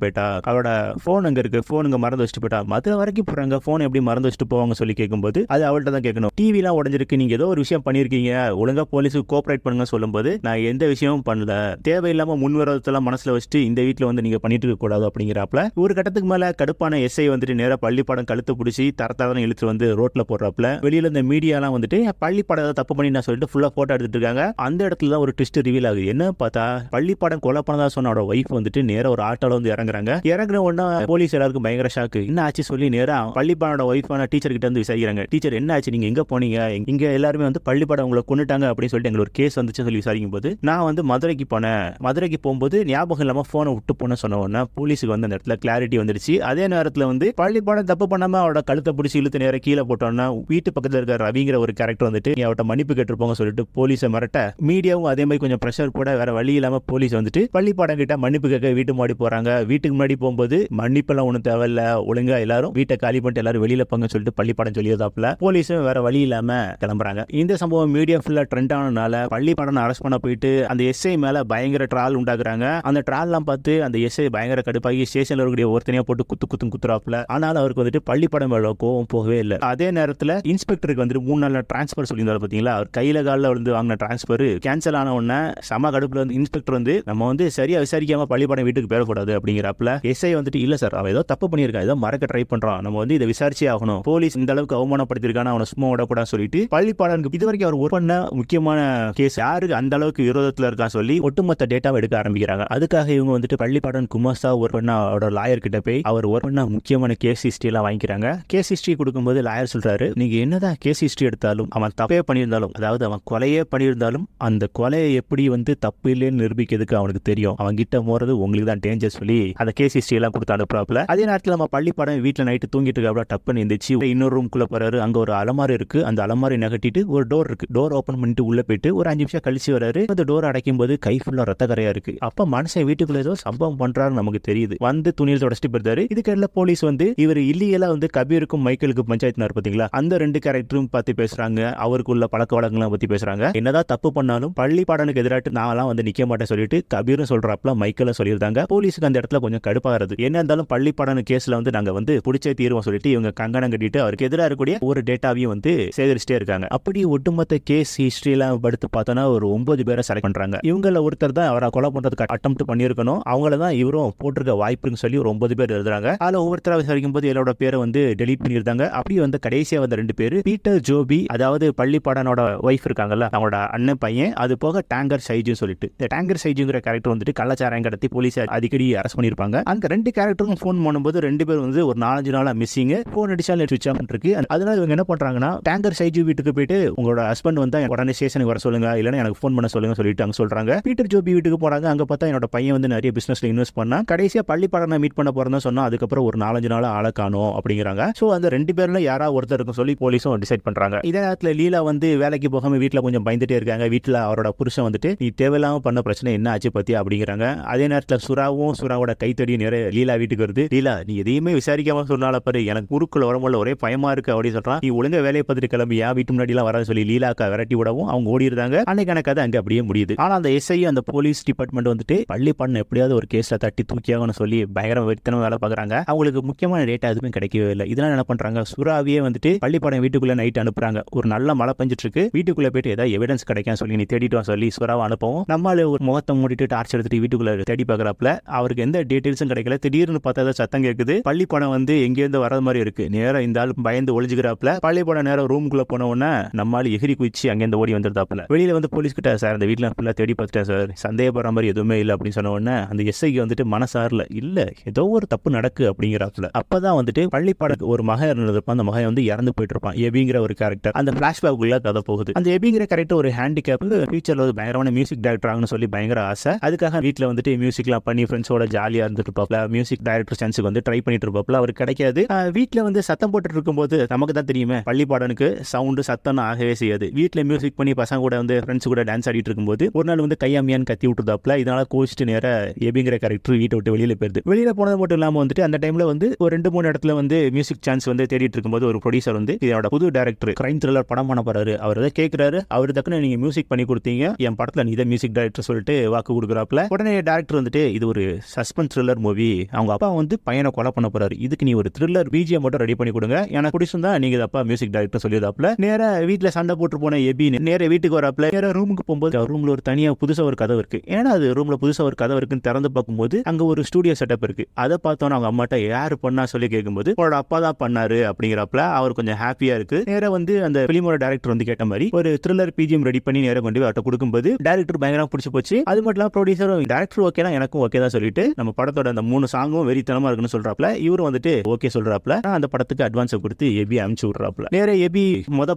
போயிட்டா, அவரோட போன் அங்க இருக்கு, போன் இங்க மறந்து வச்சுட்டு போயிட்டா. மதுரை வரைக்கும் போறாங்க, போன் எப்படி மறந்து வச்சுட்டு போவாங்க சொல்லி கேட்கும்போது அது அவள்கிட்ட தான் கேட்கணும். டிவி எல்லாம் உடஞ்சிருக்கு, நீங்க ஏதோ ஒரு விஷயம் பண்ணிருக்கீங்க, ஒழுங்கா போலீஸுக்கு கோஆபரேட் பண்ணுங்க சொல்லும்போது நான் எந்த விஷயமும் பண்ணல, தேவையில்லாம முன்வரத்தெல்லாம் மனசுல வச்சுட்டு இந்த வீட்டுல வந்து நீங்க பண்ணிட்டு இருக்க கூடாது அப்படிங்கிறாப்ல. ஒரு கட்டத்துக்கு மேல கடுப்பான எஸ்ஐ வந்துட்டு நேரா பள்ளிப்பாடம் கழுத்து பிடிச்சி தரத்தான இழுத்து வந்து ரோட்ல போடுறாப்ல. வெளியில இந்த மீடியா எல்லாம் வந்துட்டு பள்ளிப்பாடம் தப்பு பண்ணி நான் சொல்லிட்டு ஃபுல்லா போட்டோ எடுத்துட்டு இருக்காங்க. அந்த இடத்துல தான் ஒரு ட்விஸ்ட் ரிவீல் ஆகுது. என்ன பார்த்தா பள்ளிப்பாடம் கொலை பண்ணதா சொன்ன அவரோட ஒய்ஃப் வந்துட்டு நேரா ஒரு ஆட்டோல வந்து இறங்குறாங்க. இறங்குற உடனே போலீஸ் எல்லாருக்கும் பயங்கர ஷாக்கு. என்ன ஆச்சு சொல்லி நேரா பள்ளிப்பாடோட ஒய்ஃபான டீச்சர் கிட்ட வந்து விசாரிக்கிறாங்க. டீச்சர் என்ன ஆச்சு, நீங்க எங்க போனீங்க, இங்க எல்லாருமே வந்து பள்ளிப்பாடம் உங்களை கொண்டுட்டாங்க அப்படின்னு சொல்லிட்டு எங்களுக்கு ஒரு கேஸ் வந்துச்சு சொல்லி விசாரிக்கும் போது நான் வந்து மதுரைக்கு போனேன், மதுரைக்கு போகும்போது ஞாபகம் இல்லாம போனை விட்டு போன சொன்ன உடனே போலீஸுக்கு வந்து அந்த இடத்துல கிளாரிட்டி வந்துருச்சு. அதே நேரத்தில் வந்து பள்ளிப்பாடம் தப்பு பண்ணாம அவரோட கழுத்தை பிடிச்சி இழுத்து நேரம் கீழே போட்டோம்னா வீட்டு பக்கத்தில் இருக்க ரவிங்கிற ஒரு கேரக்டர் வந்துட்டு அவர்கிட்ட மன்னிப்பு கேட்டிருப்போங்க சொல்லிட்டு போலீஸை மிரட்ட, மீடியாவும் அதே மாதிரி கொஞ்சம் ப்ரெஷர் போட வேற வழி இல்லாம போலீஸ் வந்துட்டு பள்ளிப்பாடம் கிட்ட மன்னிப்பு கேட்க வீட்டு முன்னாடி போறாங்க. வீட்டுக்கு முன்னாடி போகும்போது மன்னிப்பெல்லாம் ஒன்றும் தேவையில்ல, ஒழுங்கா எல்லாரும் வீட்டை காலி பண்ணிட்டு எல்லாரும் வெளியில போங்க சொல்லிட்டு பள்ளிப்பாடம் சொல்லியதாப்புல போலீஸும் வேற வழி இல்லாம கிளம்புறாங்க. இந்த சம்பவம் மீடியா ஃபுல்லா ட்ரெண்ட் ஆனதுனால பள்ளிப்பாடம் அரெஸ்ட் பண்ண போயிட்டு அந்த எஸ்ஐ மேல பயங்கர ட்ரால் உண்டாக்குறாங்க. அந்த ட்ரால்லாம் பார்த்து அந்த எஸ்ஐ பயங்கர கடுப்பாகி ஸ்டேஷன்ல இருக்கக்கூடிய ஒருத்தனையா போட்டு குத்துறாப்புல. ஆனாலும் அவருக்கு வந்துட்டு பள்ளிப்பாடம் மேல கோவம் போகவே இல்லை. அதே நேரத்தில் இன்ஸ்பெக்டருக்கு வந்துட்டு 3 நாள் டிரான்ஸ்பர் சொல்லியிருந்தாரு பாத்தீங்களா, அவர் கையில காலில் வந்து வாங்கின டிரான்ஸ்பர் கேன்சல் ஆன உடனே சம கடுப்புல வந்து இன்ஸ்பெக்டர் வந்து நம்ம வந்து சரியா விசாரிக்காம பள்ளிப்பாடம் வீட்டுக்கு போயிடக்கூடாது அப்படிங்கிறப்பல எஸ்ஐ வந்துட்டு இல்ல சார் அவன் ஏதோ தப்பு பண்ணியிருக்கான், ஏதோ மறக்க ட்ரை பண்றான், நம்ம வந்து இதை விசாரிச்சே ஆகணும், போலீஸ் இந்த அளவுக்கு அவமானப்படுத்திருக்கான அவனை சும்மா விடக்கூடாது சொல்லிட்டு பள்ளிப்பாடனுக்கு இதுவரைக்கும் அவர் ஒர்க் பண்ண முக்கியமான கேஸ் யாருக்கு அந்த அளவுக்கு விரோதத்தில் இருக்கான்னு சொல்லி ஒட்டுமொத்த டேட்டாவை எடுக்க ஆரம்பிக்கிறாங்க. அதுக்காக இவங்க வந்துட்டு பள்ளிப்பாடன் குமாஸ்தா ஒர்க் பண்ண அவரோட லாயர் கிட்ட போய் அவர் ஒர்க் பண்ண முக்கியமான கேஸ் ஹிஸ்டரி எல்லாம் வாங்கிக்கிறாங்க. கேஸ் ஹிஸ்டரி கொடுக்கும்போது லாயர் சொல்றாரு, நீங்க என்னதான் கேஸ் ஹிஸ்டரி எடுத்தாலும் அவன் தப்பே பண்ணியிருந்தாலும், அதாவது அவன் கொலையே பண்ணியிருந்தாலும் அந்த கொலையை எப்படி வந்து தப்பு இல்லைன்னு நிரூபிக்கிறதுக்கு அவனுக்கு தெரியும், அவன் கிட்ட போறது உங்களுக்கு தான் டேஞ்சர் சொல்லி அந்த கேஸ் ஹிஸ்டரி எல்லாம் கொடுத்து அனுப்புறாப்புல. அதே நேரத்தில் நம்ம பள்ளிப்பாடம் வீட்டில் நைட்டு தூங்கிட்டு இருக்க டப்புன்னு இருந்துச்சு. இன்னொரு ரூம்குள்ள போறாரு, அங்க ஒரு அலமாரி இருக்கு, அந்த அலமாரி நகட்டிட்டு ஒரு டோர் இருக்கு, டோர் ஓபன் பண்ணிட்டு உள்ள போயிட்டு ஒரு 5 நிமிஷம் கழிச்சு வராரு. அந்த டோர் அடைக்கும் போது கை ஃபுல்லா ரத்த கரையா இருக்கு. அப்ப மனுஷன் வீட்டுக்குள்ள ஏதோ சம்பவம் பண்றாரு நமக்கு தெரியுது. வந்து துணியில் தொடச்சிட்டு போயிருந்தாரு. இதுக்கெல்லாம் போலீஸ் வந்து இவர் இல்லீகலா வந்து கபீருக்கும் மைக்கேலுக்கும் பஞ்சாயத்து பாத்தீங்களா, அந்த 2 கேரக்டரும் பத்தி பேசுறாங்க, அவருக்குள்ள பழக்க வழக்கங்களை பத்தி பேசுறாங்க. என்னதான் தப்பு பண்ணாலும் பள்ளிப்பாடனுக்கு எதிராட்டு நான் வந்து நிக்க மாட்டேன் சொல்லிட்டு கபீரும் சொல்றாப்ல, மைக்கேல சொல்லியிருந்தாங்க. போலீஸுக்கு அந்த இடத்துல கொஞ்சம் கடுப்பாகிறது. என்ன இருந்தாலும் பள்ளிப்பாடனு கேஸ்ல வந்து நாங்க வந்து பிடிச்சே தீர்வோம் சொல்லிட்டு இவங்க கங்கணம் கட்டிட்டு அவருக்கு எதிராக இருக்கக்கூடிய ஒரு டேட்டாவையும் வந்து சேகரிச்சுட்டே இருக்காங்க. அப்படி ஒட்டுமொத்த கேஸ் ஹிஸ்டரி எல்லாம் படுத்து பார்த்தோன்னா ஒரு 9 பேரை செலக்ட் பண்றாங்க. இவங்கள ஒருத்தர் தான் அவரை கொலை பண்றதுக்கு அட்டெம்ப்ட் பண்ணியிருக்கணும், அவங்கள தான் இவரும் போட்டிருக்க வாய்ப்புன்னு சொல்லி ஒரு 9 பேர் எழுதுறாங்க. அதுல ஒவ்வொருத்தரா விசாரிக்கும் போது எல்லாரோட பேரை வந்து டெலீட் பண்ணியிருந்தாங்க. அப்படி வந்து கடைசியா வந்த 2 பேர் பீட்டர் ஜோபி, அதாவது பள்ளிப்பாடனோட ஒய்ஃப் இருக்காங்கல்ல அவங்களோட அண்ணன் பையன், அது போக டேங்கர் சைஜு சொல்லிட்டு இந்த டேங்கர் சைஜுங்கிற கேரக்டர் வந்துட்டு கள்ளச்சாராயம் கடத்தி போலீஸ் அடிக்கடி அரெஸ்ட் பண்ணிருப்பாங்க. அந்த 2 கேரக்டருக்கும் ஃபோன் பண்ணும்போது 2 பேர் வந்து ஒரு 4-5 நாளா மிஸ்ஸிங், போன் அடிச்சாலும் சுவிட்ச் ஆஃப் இருக்கு. அதனால இவங்க என்ன பண்றாங்கன்னா டேங்கர் சைஜு வீட்டுக்கு போயிட்டு உங்களோட ஹஸ்பண்ட் வந்தா உடனே ஸ்டேஷனுக்கு வர சொல்லுங்க, இல்லைன்னா எனக்கு ஃபோன் பண்ண சொல்லுங்க சொல்லிட்டு அங்க சொல்றாங்க. பீட்டர் ஜோபி வீட்டுக்கு போறாங்க. அங்க பார்த்தா என்னோட பையன் வந்து நிறைய பிசினஸ்ல இன்வெஸ்ட் பண்ணா, கடைசியா பள்ளிப்பாடனை மீட் பண்ண போறதா சொன்னா அதுக்கப்புறம் ஒரு 4-5 நாளா ஆளை காணோம் அப்படிங்கிறாங்க. சோ அந்த 2 பேர்ல யாரா ஒருத்தர் இருக்கும் சொல்லி போலீஸும் டிசைட் பண்றாங்க. இதே நேரத்துல லீலா வந்து வேலைக்கு போகாம வீட்டுல கொஞ்சம் பயந்துட்டே இருக்காங்க. வீட்டுல அவரோட புருஷன் வந்துட்டு நீ தேவையில்லாம பண்ண பிரச்சனை என்ன ஆச்சு பத்தி அப்படிங்கிறாங்க. அதே நேரத்துல சுறாவோட கைத்தடி நிறைய லீலா வீட்டுக்கு வருது. லீலா நீ எதையுமே விசாரிக்காம சொன்னால பாரு, எனக்கு ஊருக்குள்ள வரும்போது ஒரே பயமா இருக்கு அப்படின்னு சொல்றான். நீ ஒழுங்கா வேலையை பார்த்துட்டு கிளம்பி யா வீட்டு முன்னாடி எல்லாம் வராது சொல்லி லீலாக்கா விரட்டி விடவும் அவங்க ஓடிடுறாங்க. அன்னைக்கான கதை அங்க அப்படியே முடியுது. ஆனா அந்த எஸ்ஐ அந்த போலீஸ் டிபார்ட்மெண்ட் வந்துட்டு பள்ளிப்பாடன் எப்படியாவது ஒரு கேஸ்ல தட்டி தூக்கியாகனு சொல்லி பயங்கர வெறித்தனம் வேலை பார்க்குறாங்க. அவங்களுக்கு முக்கியமான டேட்டா எதுவுமே கிடைக்கவே இல்லை. இதெல்லாம் என்ன பண்றாங்க, சுறாவியே வந்துட்டு பள்ளிப்பாடம் வீட்டுக்குள்ள நைட் அனுப்புறாங்க. ஒரு நல்ல மழை பெஞ்சிட்டு இருக்கு, வீட்டுக்குள்ள போயிட்டு ஏதாவது எவிடன்ஸ் கிடைக்கும் சொல்லி நீ தேடிட்டு வா சொல்லி சுறாவை அனுப்பவும் நம்மளால ஒரு முகத்தை மூடிட்டு டார்ச் எடுத்துட்டு வீட்டுக்குள்ள தேடி பார்க்கறாப்ல அவருக்கு எந்த டீடைல்ஸும் கிடைக்கல. திடீர்னு பார்த்தா சத்தம் கேட்குது, பள்ளிப்பாடம் வந்து எங்கேருந்து வர மாதிரி இருக்கு. நேரம் இந்த ஆள் பயந்து ஒளிஞ்சுக்கிறாப்ல. பள்ளிப்பாடம் நேரம் ரூமுக்குள்ள போன உடனே நம்மளால எகிரி குதிச்சு அங்கேருந்து ஓடி வந்துருந்தாப்ல. வெளியில வந்து போலீஸ் கிட்ட சார் அந்த வீட்டுல ஃபுல்லா தேடி பார்த்துட்டேன் சார், சந்தேகப்படுற மாதிரி எதுவுமே இல்லை அப்படின்னு சொன்ன உடனே அந்த எஸ்ஐக்கு வந்துட்டு மனசார்ல இல்ல ஏதோ ஒரு தப்பு நடக்கு அப்படிங்கிறாப்ல. அப்பதான் வந்துட்டு பள்ளிப்பாடம் ஒரு மகன் இருந்திருப்பான், அந்த மகன் வந்து இறந்து போயிட்டு இருப்பான், எபிங்கிற ஒரு கேரக்டர். அந்த பிளாஷ்பேக் உள்ள கதை போகுது. அந்த எபிங்கிற கேரக்டர் ஒரு ஹேண்டிகேப், ஃபியூச்சர்ல ஒரு பயங்கரமான மியூசிக் டைரக்டர் ஆகணும்னு சொல்லி பயங்கர ஆசை. அதுக்காக வீட்டுல வந்துட்டு மியூசிக்லாம் பண்ணி ஃப்ரெண்ட்ஸோட ஜாலியா இருந்துட்டு இருப்பாப்ல. மியூசிக் டைரக்டர் சான்ஸுக்கு வந்து ட்ரை பண்ணிட்டு இருப்பாப்ல. அவருக்கு கிடைக்காது. வீட்டுல வந்து சத்தம் போட்டு இருக்கும்போது நமக்கு தான் தெரியுமே பள்ளிப்பாடனுக்கு சவுண்டு சத்தம் ஆகவே செய்யாது. வீட்டுல மியூசிக் பண்ணி பசங்க கூட வந்து ஃப்ரெண்ட்ஸ் கூட டான்ஸ் ஆடிட்டு இருக்கும்போது ஒரு நாள் வந்து கையாமியான்னு கத்தி விட்டுதாப்ல. இதனால கோச்சிட்டு நேர எபிங்கிற கேரக்டர் வீட்டை விட்டு வெளியில போயிருது. வெளியில போனது மட்டும் இல்லாம வந்துட்டு அந்த டைம்ல வந்து ஒரு 2-3 இடத்துல வந்து மியூசிக் சான்ஸ் வந்து தேடிட்டு இருக்கும்போது ஒரு ப்ரொடியூசர் வந்து இதோட புது டைரக்டர் கிரைம் த்ரில்லர் படம் பண்ண போறாரு, அவர் தான் கேட்கிறாரு. அவர் தக்குன்னு நீங்க மியூசிக் பண்ணி கொடுத்தீங்க, என் படத்துல நீ தான் மியூசிக் டைரக்டர் சொல்லிட்டு வாக்கு கொடுக்குறாப்ல. உடனே டைரக்டர் வந்துட்டு இது ஒரு சஸ்பென்ஸ் த்ரில்லர் மூவி, அவங்க அப்பா வந்து பையனை கொலை பண்ண போறாரு, இதுக்கு நீ ஒரு த்ரில்லர் பிஜிஎம் மட்டும் ரெடி பண்ணி கொடுங்க, எனக்கு பிடிச்சிருந்தா நீங்க அப்பா மியூசிக் டைரக்டர் சொல்லிடுறாப்ல. நேரா வீட்டுல சண்டை போட்டு போன எபி நேர வீட்டுக்கு வரப்பல நேர ரூமுக்கு போகும்போது ரூம்ல ஒரு தனியா புதுசா ஒரு கதவு இருக்கு. ஏன்னா அது ரூம்ல புதுசா ஒரு கதவு இருக்குன்னு திறந்து பார்க்கும்போது அங்க ஒரு ஸ்டுடியோ செட்டப் இருக்கு. அதை பார்த்தோன்னா அவங்க அம்மாட்ட யாரு பண்ணா சொல்லி கேட்கும்போது அவரோட அப்பா தான் பண்ணாரு அப்படிங்கிறப்பல அவர் கொஞ்சம் ஹாப்பியா இருக்கு. நேர வந்து அந்த பிலிமோட டைரக்டர் வந்து கேட்ட மாதிரி ஒரு த்ரில்லர் பிஜிஎம் ரெடி பண்ணி நேரம் கொண்டு அவர்கிட்ட கொடுக்கும்போது டைரக்டர் பயங்கரமா பிடிச்சு போச்சு. அது மட்டும் இல்லாம ப்ரொடியூசரும் டைரக்டர் ஓகேனா எனக்கும் ஓகே தான் சொல்லிட்டு நம்ம படத்தோட அந்த 3 சாங்கும் வெறித்தனமா இருக்குன்னு சொல்றாப்ல. இவரு வந்துட்டு ஓகே சொல்றாப்ல. அந்த படத்துக்கு அட்வான்ஸ் கொடுத்து எபி அனுப்பிச்சு விடுறாப்ல. நேர எபி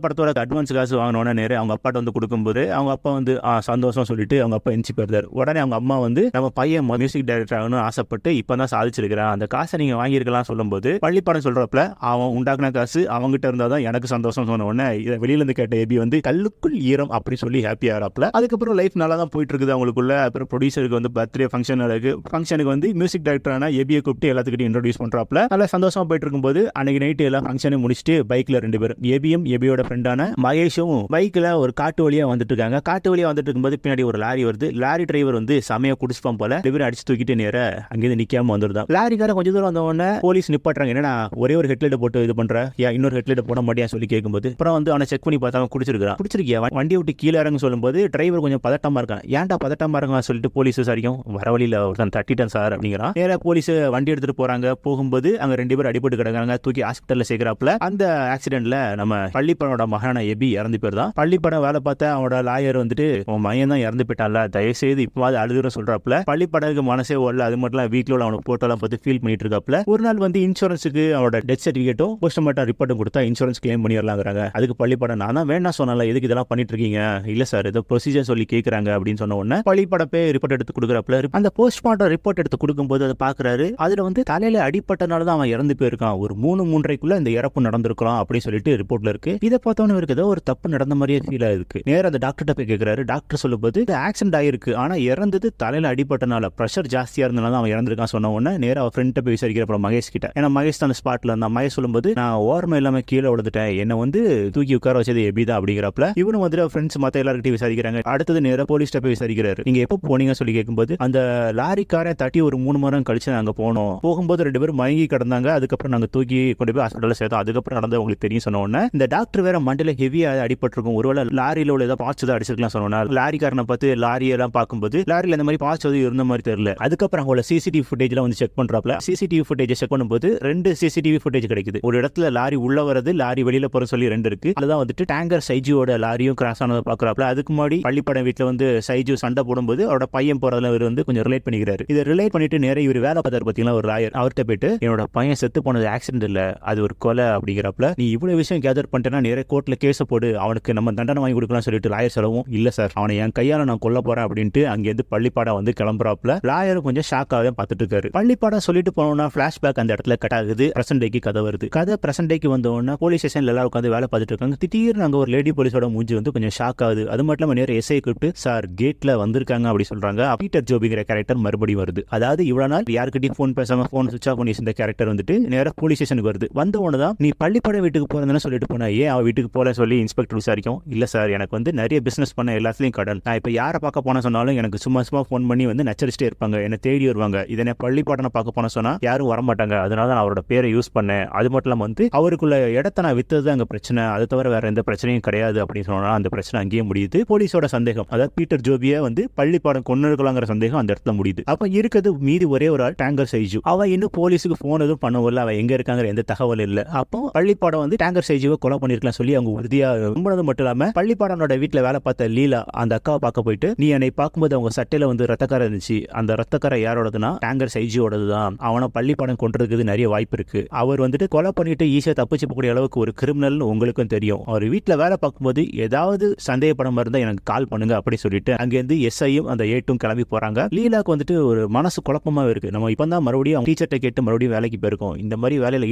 படத்தோட அட்வான்ஸ் காசு வாங்கினோன்னா நேர அவங்க அப்பாட்ட வந்து கொடுக்கும்போது அவங்க அப்பா வந்து சந்தோஷம் சொல்லிட்டு அவங்க அப்பா எஞ்சி போயிருந்தாரு. உடனே அவங்க அம்மா வந்து நம்ம பையன் மியூசிக் டைரக்டர் ஆகணும்னு ஆசைப்பட்டு இப்பதான் சாதிச்சிருக்கிறான், அந்த காசை நீங்க வாங்கியிருக்கலாம் சொல்லும்போது பள்ளிப்படம் சொல்றப்பல அவன் உண்டாக்குன காசு அவங்ககிட்ட இருந்தாதான் எனக்கு சந்தோஷம் சொன்ன உடனே இதை வெளியில இருந்து கேட்ட எபி வந்து கல்லுக்குள் ஈரம் அப்படி சொல்லி ஹாப்பி ஆகிறாப்ல. அதுக்கப்புறம் லைஃப் நல்லா தான் போயிட்டு இருக்குது அவங்களுக்குள்ள. அப்புறம் ப்ரொடியூசருக்கு வந்து பர்த்டே ஃபங்க்ஷன் இருக்கு. ஃபங்க்ஷனுக்கு வந்து மியூசிக் டைரக்டரான எபியை கூப்பிட்டு எல்லாத்துக்கிட்டையும் இன்ட்ரோடியூஸ் பண்றாப்ல. நல்லா சந்தோஷமா போயிட்டு இருக்கும்போது அன்னைக்கு நைட்டு எல்லாம் ஃபங்க்ஷனை முடிச்சுட்டு பைக்ல 2 பேரும் எபியும் எபியோட ஃப்ரெண்டான மகேஷும் பைக்ல ஒரு காட்டு வழியா வந்துட்டு இருக்காங்க. காட்டு வழியா வந்துட்டு இருக்கும்போது பின்னாடி ஒரு லாரி வருது. லாரி டிரைவர் வந்து சமையா குடிச்சுப்பான் போல 2 பேரும் அடிச்சு தூக்கிட்டு நேர அங்கிருந்து நிக்காம வந்துருந்தான். லாரிக்கார கொஞ்சம் தூரம் வந்த உடனே போலீஸ் நிப்பாட்டுறாங்க. என்னன்னா ஒரே ஒரு ஹெட்லைட் போட்டு இது பண்ற, ஏன் இன்னொரு ஹெட்லைட் போட மாட்டியா சொல்லி கேட்கும்போது அப்புறம் வந்து அவனை செக் பண்ணி பார்த்தாங்க, குடிச்சிருக்கியா வண்டியை விட்டு கீழே இறங்க சொல்லும்போது டிரைவர் கொஞ்சம் பதட்டமா இருக்கான். ஏன்டா பதட்டமா இருக்கான் சொல்லிட்டு போலீஸ் விசாரிக்கும். வர வழியில ஒருத்தன் தட்டிட்டான் சார் அப்படிங்கிறான். நேரா போலீஸ் வண்டி எடுத்துட்டு போறாங்க. போகும்போது அங்க 2 பேரும் அடிபட்டு கிடக்காங்க. தூக்கி ஹாஸ்பிட்டல்ல சேர்க்கிறாப்ல. அந்த ஆக்சிடென்ட்ல நம்ம பள்ளிப்படனோட மகனான எபி இறந்து போயிருந்தான். பள்ளிப்படம் வேலை பார்த்த அவனோட லாயர் வந்துட்டு உன் மையன் தான் இறந்து போயிட்டான்ல, தயவுசெய்து இப்பவாது அழுதுற சொல்றாப்ல. பள்ளிப்படத்துக்கு மனசே வரல. அது மட்டும் இல்ல வீட்டில் அவனுக்கு போட்டோலாம் பார்த்து ஃபீல் பண்ணிட்டு இருக்காப்ல. ஒரு நாள் வந்து இன்சூரன்ஸுக்கு அவனோட டெத் சர்டிஃபிகேட்டும் போஸ்ட்மார்ட்டம் ரிப்போர்ட்டும் கொடுத்தா இன்சூரன்ஸ் கிளைம் பண்ணிடலாங்கிறாங்க. அதுக்கு பள்ளிப்படம் நான் தான் வேணா சொன்னால, எதுக்கு இதெல்லாம் பண்ணிட்டு இருக்கீங்க, இல்ல சார் ஏதோ ப்ரொசீஜர் சொல்லி கேட்கறாங்க அப்படின்னு சொன்ன உடனே பள்ளிப்படப்பே ரிப்போர்ட் எடுத்து கொடுக்குறாப்ல. அந்த போஸ்ட்மார்ட்டம் ரிப்போர்ட் எடுத்து கொடுக்கும்போது அதை பாக்குறாரு. அதுல வந்து தலையில அடிப்பட்டனால தான் அவன் இறந்து போயிருக்கான். ஒரு 3-3:30க்குள்ள இந்த இறப்பு நடந்திருக்கலாம் அப்படின்னு சொல்லிட்டு ரிப்போர்ட்ல இருக்கு. இதை பார்த்தவனு இருக்கு ஏதோ ஒரு தப்பு நடந்த மாதிரியே ஃபீல் ஆயிருக்கு. நேரம் அந்த டாக்டர்கிட்ட போய் கேட்கிறாரு. டாக்டர் சொல்லும்போது ஆக்சிடென்ட் ஆயிருக்கு, ஆனா இறந்தது தலையில அடிப்பட்டனால, பிரஷர் ஜாஸ்தியா இருந்தனால அவன் இறந்திருக்கான் சொன்ன உடனே நேரம் அவன் ஃப்ரெண்ட்ட போய் விசாரிக்கிற மகேஷ் கிட்ட. ஏன்னா மகேஷ் தான் அந்த ஸ்பாட்ல இருந்தான். மகேஷ் சொல்லும்போது நான் ஓரமா இல்லாம கீழே விழுந்துட்டேன், என்ன வந்து தூக்கி உட்கார வச்சது எபிதான் அப்படிங்கிறப்பல இவனு வந்து ஃப்ரெண்ட்ஸ் மத்த எல்லார்கிட்டையும் விசாரிக்கிறாங்க. அடுத்தது நேரம் போலீஸ்ட்ட போய் விசாரிக்கிறாரு. நீங்க எப்போ போனீங்க சொல்லி கேட்கும்போது அந்த லாரிக்காரை தட்டி ஒரு 3 மணி நேரம் கழிச்சு நாங்க போனோம். போகும்போது 2 பேரும் மயங்கி கிடந்தாங்க. அதுக்கப்புறம் நாங்க தூக்கி கொண்டு போய் ஹாஸ்பிட்டல்ல சேர்த்தோம். அதுக்கப்புறம் நடந்தது உங்களுக்கு தெரியும் சொன்ன உடனே இந்த டாக்டர் வேற மண்டல ஹெவியா அடிபட்டிருக்கும், ஒருவேளை லாரியில உள்ள ஏதாவது பார்ட்ஸ் தான் அடிச்சிருக்கலாம் சொன்னா. லாரிக்காரனை பார்த்து லாரியெல்லாம் பார்க்கும்போது லாரியில இந்த மாதிரி பார்ட்ஸ் எதுவும் இருந்த மாதிரி தெரியல. அதுக்கப்புறம் அவங்களோட சிசிடிவி ஃபுட்டேஜ்ல வந்து செக் பண்றாப்ல. சிசிடிவி ஃபுட்டேஜ் செக் பண்ணும்போது 2 சிசிடிவி ஃபுட்டேஜ் கிடைக்குது. ஒரு இடத்துல லாரி உள்ள வரது, லாரி வெளியில போற சொல்லி 2 இருக்கு. அதுதான் வந்துட்டு டேங்கர் சைஜுவோட லாரியும் கிராஸ் ஆனதை பாக்குறாப்ல. அதுக்கு முன்னாடி பள்ளிப்படம் வீட்டுல வந்து சைஜு சண்டை போடும்போது அவரோட பையன் போறதுல இவர் வந்து கொஞ்சம் ரிலேட் பண்ணிக்கிறாரு. இதை ரிலேட் பண்ணிட்டு நேரம் இவர் வேலை பார்த்தாரு பாத்தீங்களா ஒரு லாயர், அவர்கிட்ட போயிட்டு என்னோட பையன் செத்து போனது ஆக்சிடென்ட் இல்ல, அது ஒரு கொலை அப்படிங்கிறப்பல நீ இவ்வளவு விஷயம் கேதர் பண்ணிட்டேன்னா நேர கோர்ட்ல கேஸ போடு, அவனுக்கு நம்ம தண்டனை வாங்கி கொடுக்கலாம் சொல்லிட்டு லாயர் சொல்லவும் இல்ல சார் அவனை என் கையால நான் கொல்ல போறேன் அப்படின்ட்டு அங்கிருந்து பள்ளிப்பாடம் வந்து கிளம்புறாப்ல. லாயர் கொஞ்சம் ஷாக்காக பார்த்துட்டு இருக்காரு. பள்ளிப்பாடம் சொல்லிட்டு போனோம்னா பிளாஷ்பேக் அந்த இடத்துல கட் ஆகுது. பிரசன்ட் டேக்கு கதை வருது. கதை பிரசன்ட் டேக்கு வந்தோன்னா போலீஸ் ஸ்டேஷன்ல எல்லாரும் உட்காந்து வேலை பார்த்துட்டு இருக்காங்க. திடீர்னு அங்க ஒரு லேடி போலீஸோட மூஞ்சி வந்து கொஞ்சம் ஷாக் ஆகுது. அது மட்டும் இல்லாம நேரம் எஸ்ஐ கூப்பிட்டு சார் கேட்ல வந்திருக்காங்க அப்படி சொல்றாங்க. பீட்டர் ஜோபிங்கிற கேரக்டர் மறுபடியும் வருது. அதாவது இவ்வளவு நாள் யாருக்கிட்டையும் போன் பேசாம போன் சுவிட்ச் ஆஃப் பண்ணி இந்த கேரக்டர் வந்துட்டு நேரம் போலீஸ் ஸ்டேஷனுக்கு வருது. வந்த உடனே தான் நீ பள்ளிப்படம் வீட்டுக்கு போறதுன்னு சொல்லிட்டு போனா ஏன் அவ வீட்டுக்கு போல சொல்லி இன்ஸ்பெக்டர் விசாரிக்கும். இல்ல சார் எனக்கு வந்து நிறைய பிசினஸ் பண்ண எல்லாத்துலயும் கடன், நான் இப்ப யாரை பார்க்க போன சொன்னாலும் எனக்கு சும்மா போன் பண்ணி வந்து நச்சரிச்சிட்டே இருப்பாங்க, என்ன தேடி வருவாங்க, இதனை பள்ளிப்பாடம் பார்க்க போன சொன்னா யாரும் வரமாட்டாங்க, அதனால நான் அவரோட பேரை யூஸ் பண்ணேன். அது மட்டும் இல்லாம வந்து அவருக்குள்ள இடத்த நான் வித்தது அங்க பிரச்சனை, அது தவிர வேற எந்த பிரச்சனையும் கிடையாது அப்படின்னு சொன்னா அந்த பிரச்சனை அங்கேயே முடியுது. போலீஸோட சந்தேகம், அதாவது பீட்டர் ஜோபியை வந்து பள்ளிப்பாடம் கொண்டு இருக்கலாங்கிற சந்தேகம் அந்த இடத்துல முடியுது. அப்ப இருக்கிறது மீதி ஒரே ஒரு ஆள் டேங்கர் சைஜு. அவ இன்னும் போலீஸுக்கு போன் எதுவும் பண்ணவில்லை, அவ எங்க இருக்காங்கிற எந்த தகவல் இல்ல. அப்போ பள்ளிப்பாடம் வந்து டேங்கர் சைஜுவை கொலை பண்ணிருக்கலாம் சொல்லி அவங்க உறுதியா நம்பினது மட்டும் இல்லாம பள்ளிப்பாடனோட வீட்டுல வேலை பார்த்த லீலா அந்த அக்காவை பார்க்க போயிட்டு நீ என்னை பார்க்கும்போது அவங்க சட்டையில வந்து ரத்தக்கார இருந்துச்சு, அந்த ரத்தக்கார யாரோடதுன்னா டேங்கர் சைஜுவோடது தான், அவனை பள்ளிப்பாடம் கொண்டிருக்கிறது நிறைய வாய்ப்பு இருக்கு, அவர் வந்துட்டு கொலை பண்ணிட்டு ஈஸியா தப்பிச்சு போகக்கூடிய அளவுக்கு ஒரு கிரிமினல் உங்களுக்கும் தெரியும், அவர் வீட்டுல வேலை பார்க்கும்போது ஏதாவது சந்தேகப்படம் இருந்தா எனக்கு கால் பண்ணுங்க அப்படி சொல்லிட்டு அங்கிருந்து எஸ்ஐயும் அந்த ஏட்டும் கிளம்பி போறாங்க. லீலாக்கு வந்துட்டு ஒரு மனசு குழப்பமா இருக்கு. நம்ம இப்பதான் மறுபடியும் டீச்சர்ட்ட கேட்டு மறுபடியும் வேலைக்கு போயிருக்கோம், இந்த மாதிரி வேலையில